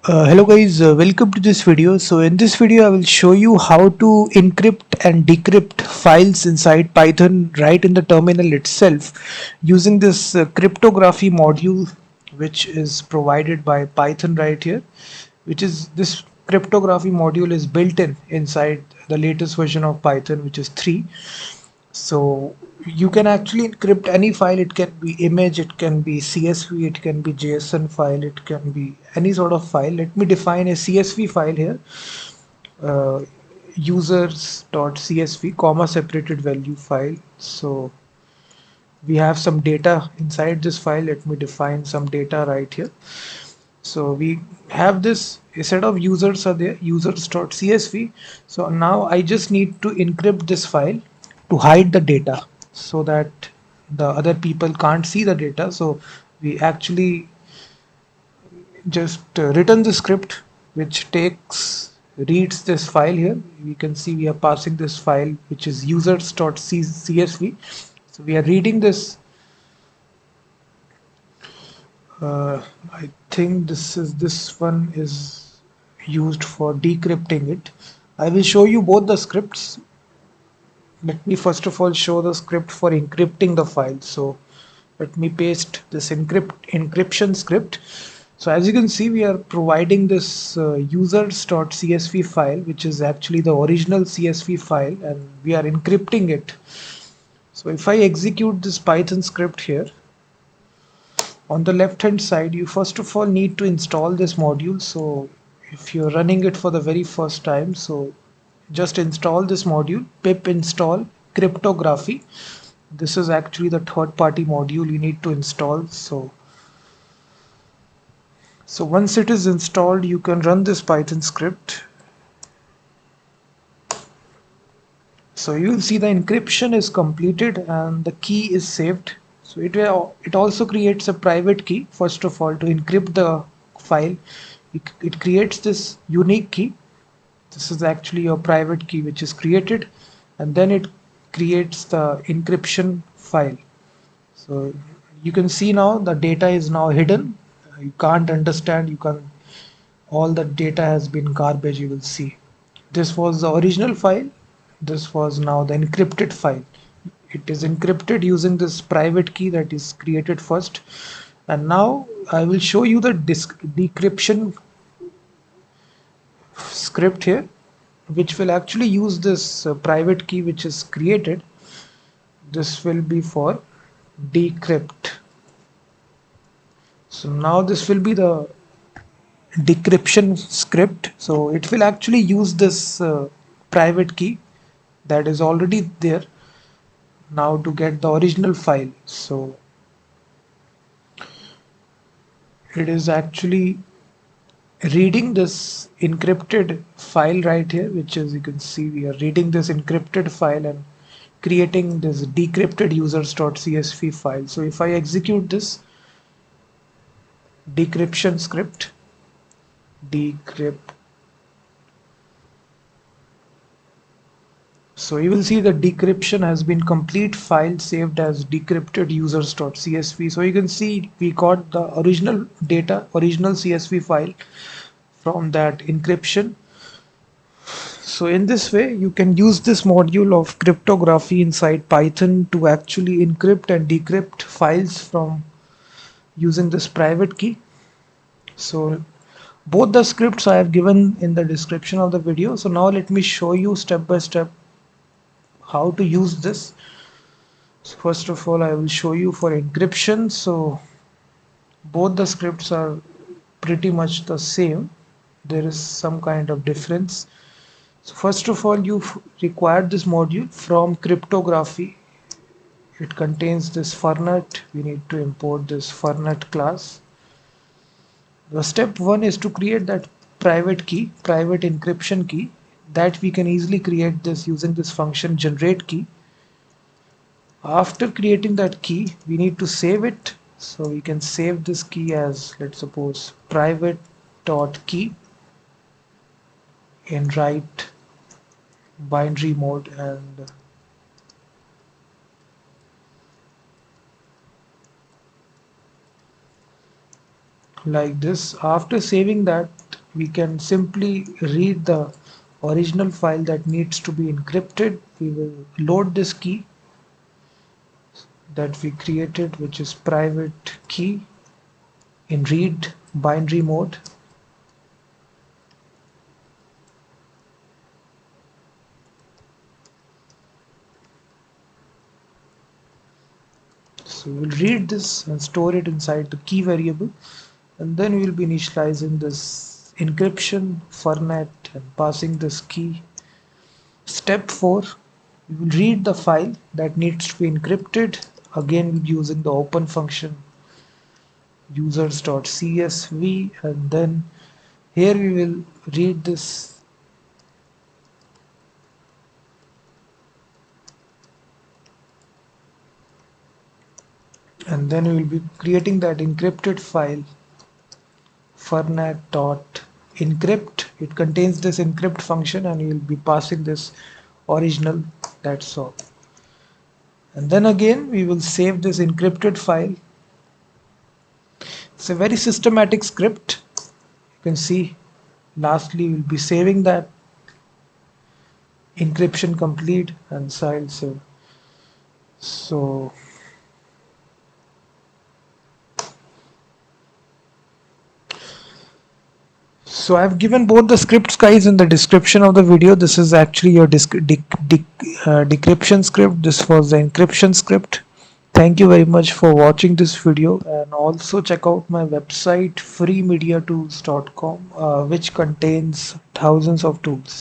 Hello guys, welcome to this video. So in this video I will show you how to encrypt and decrypt files inside Python right in the terminal itself using this cryptography module which is provided by Python right here, which is this cryptography module is built in inside the latest version of Python, which is 3. So you can actually encrypt any file. It can be image, it can be CSV, it can be JSON file, it can be any sort of file. Let me define a CSV file here. uh, Users.csv comma separated value file. So we have some data inside this file. Let me define some data right here. So we have this, a set of users are there, users.csv. So now I just need to encrypt this file to hide the data so that the other people can't see the data. So we actually just written the script which reads this file here. We can see we are passing this file which is users.csv. So we are reading this. I think this one is used for decrypting it. I will show you both the scripts. Let me first of all show the script for encrypting the file. So let me paste this encryption script. So as you can see, we are providing this users.csv file, which is actually the original CSV file, and we are encrypting it. So if I execute this Python script here, on the left hand side, you first of all need to install this module. So if you're running it for the very first time, so just install this module, pip install cryptography. This is actually the third party module you need to install. So once it is installed, you can run this Python script. So you will see the encryption is completed and the key is saved. So it also creates a private key. First of all, to encrypt the file, it creates this unique key. This is actually your private key which is created, and then it creates the encryption file. So you can see now the data is now hidden. You can't understand, all the data has been garbage. You will see this was the original file, this was now the encrypted file. It is encrypted using this private key that is created first, and now I will show you the decryption script here, which will actually use this private key which is created. This will be for decrypt. So now this will be the decryption script. So it will actually use this private key that is already there now to get the original file. So it is actually reading this encrypted file right here, which is, you can see we are reading this encrypted file and creating this decrypted users.csv file. So if I execute this decryption script, decrypt, so you will see the decryption has been complete, file saved as decrypted users.csv. So you can see we got the original data, original CSV file from that encryption. So in this way, you can use this module of cryptography inside Python to actually encrypt and decrypt files from using this private key. So both the scripts I have given in the description of the video. So now let me show you step by step how to use this. So first of all, I will show you for encryption. So both the scripts are pretty much the same. There is some kind of difference. So first of all, you require this module from cryptography. It contains this fernet. We need to import this fernet class. The step one is to create that private key, private encryption key. That we can easily create this using this function generate key. After creating that key, we need to save it. So we can save this key as, let's suppose, private.key in write binary mode, and like this. After saving that, we can simply read the original file that needs to be encrypted. We will load this key that we created, which is private key, in read binary mode. So we'll read this and store it inside the key variable, and then we'll be initializing this encryption format and passing this key. Step 4, we will read the file that needs to be encrypted, again using the open function users.csv, and then here we will read this and then we will be creating that encrypted file format.encrypt. It contains this encrypt function and you will be passing this original, that's all. And then again we will save this encrypted file. It's a very systematic script. You can see lastly we'll be saving that encryption complete and file save. So I've given both the scripts, guys, in the description of the video. This is actually your decryption script. This was the encryption script. Thank you very much for watching this video, and also check out my website freemediatools.com, which contains thousands of tools.